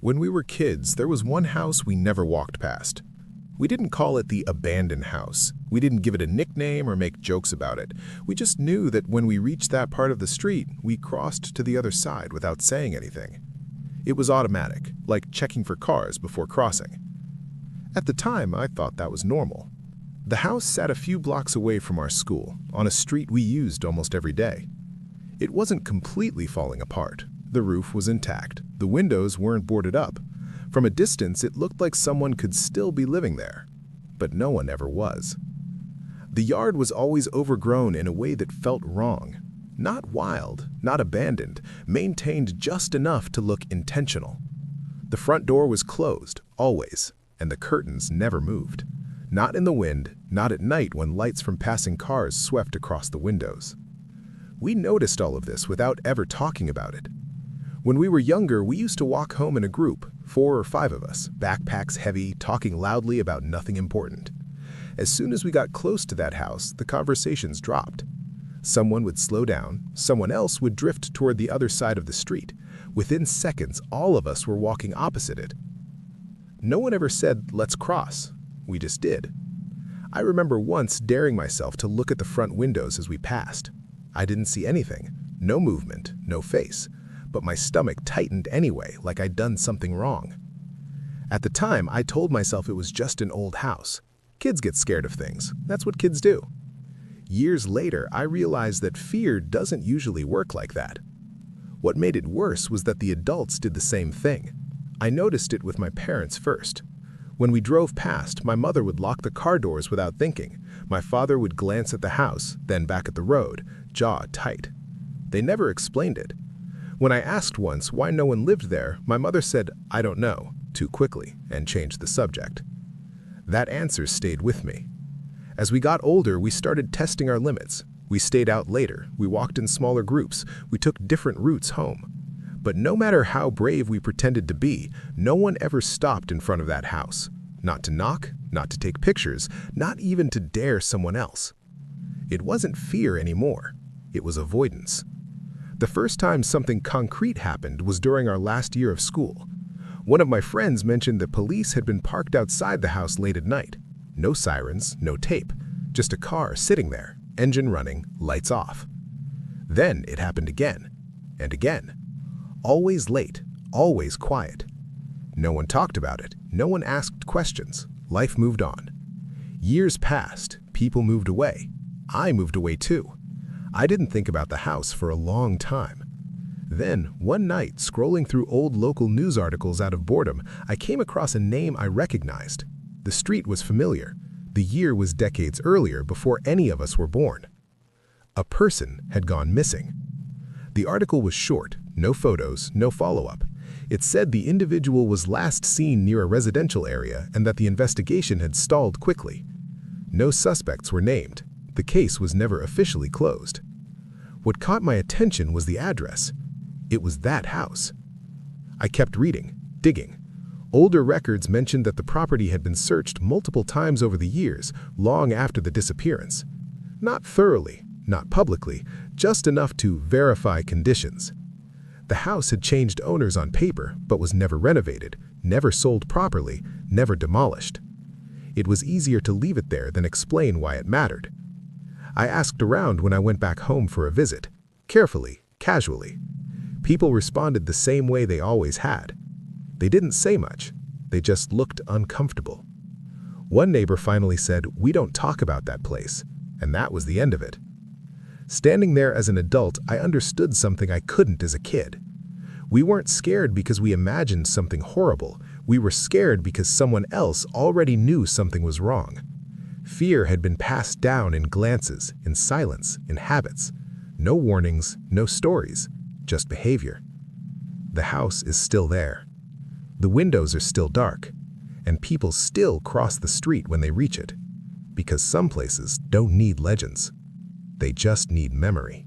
When we were kids, there was one house we never walked past. We didn't call it the abandoned house. We didn't give it a nickname or make jokes about it. We just knew that when we reached that part of the street, we crossed to the other side without saying anything. It was automatic, like checking for cars before crossing. At the time, I thought that was normal. The house sat a few blocks away from our school, on a street we used almost every day. It wasn't completely falling apart. The roof was intact. The windows weren't boarded up. From a distance, it looked like someone could still be living there. But no one ever was. The yard was always overgrown in a way that felt wrong. Not wild, not abandoned, maintained just enough to look intentional. The front door was closed, always, and the curtains never moved. Not in the wind, not at night when lights from passing cars swept across the windows. We noticed all of this without ever talking about it. When we were younger, we used to walk home in a group, 4 or 5 of us, backpacks heavy, talking loudly about nothing important. As soon as we got close to that house, the conversations dropped. Someone would slow down, someone else would drift toward the other side of the street. Within seconds, all of us were walking opposite it. No one ever said, "Let's cross." We just did. I remember once daring myself to look at the front windows as we passed. I didn't see anything, no movement, no face. But my stomach tightened anyway, like I'd done something wrong. At the time, I told myself it was just an old house. Kids get scared of things. That's what kids do. Years later, I realized that fear doesn't usually work like that. What made it worse was that the adults did the same thing. I noticed it with my parents first. When we drove past, my mother would lock the car doors without thinking. My father would glance at the house, then back at the road, jaw tight. They never explained it. When I asked once why no one lived there, my mother said, "I don't know," too quickly, and changed the subject. That answer stayed with me. As we got older, we started testing our limits. We stayed out later, we walked in smaller groups, we took different routes home. But no matter how brave we pretended to be, no one ever stopped in front of that house. Not to knock, not to take pictures, not even to dare someone else. It wasn't fear anymore. It was avoidance. The first time something concrete happened was during our last year of school. One of my friends mentioned that police had been parked outside the house late at night. No sirens, no tape, just a car sitting there, engine running, lights off. Then it happened again, and again. Always late, always quiet. No one talked about it, no one asked questions. Life moved on. Years passed, people moved away. I moved away too. I didn't think about the house for a long time. Then, one night, scrolling through old local news articles out of boredom, I came across a name I recognized. The street was familiar. The year was decades earlier, before any of us were born. A person had gone missing. The article was short, no photos, no follow-up. It said the individual was last seen near a residential area and that the investigation had stalled quickly. No suspects were named. The case was never officially closed. What caught my attention was the address. It was that house. I kept reading, digging. Older records mentioned that the property had been searched multiple times over the years, long after the disappearance. Not thoroughly, not publicly, just enough to verify conditions. The house had changed owners on paper, but was never renovated, never sold properly, never demolished. It was easier to leave it there than explain why it mattered. I asked around when I went back home for a visit, carefully, casually. People responded the same way they always had. They didn't say much. They just looked uncomfortable. One neighbor finally said, "We don't talk about that place," and that was the end of it. Standing there as an adult, I understood something I couldn't as a kid. We weren't scared because we imagined something horrible. We were scared because someone else already knew something was wrong. Fear had been passed down in glances, in silence, in habits. No warnings, no stories, just behavior. The house is still there. The windows are still dark, and people still cross the street when they reach it, because some places don't need legends. They just need memory.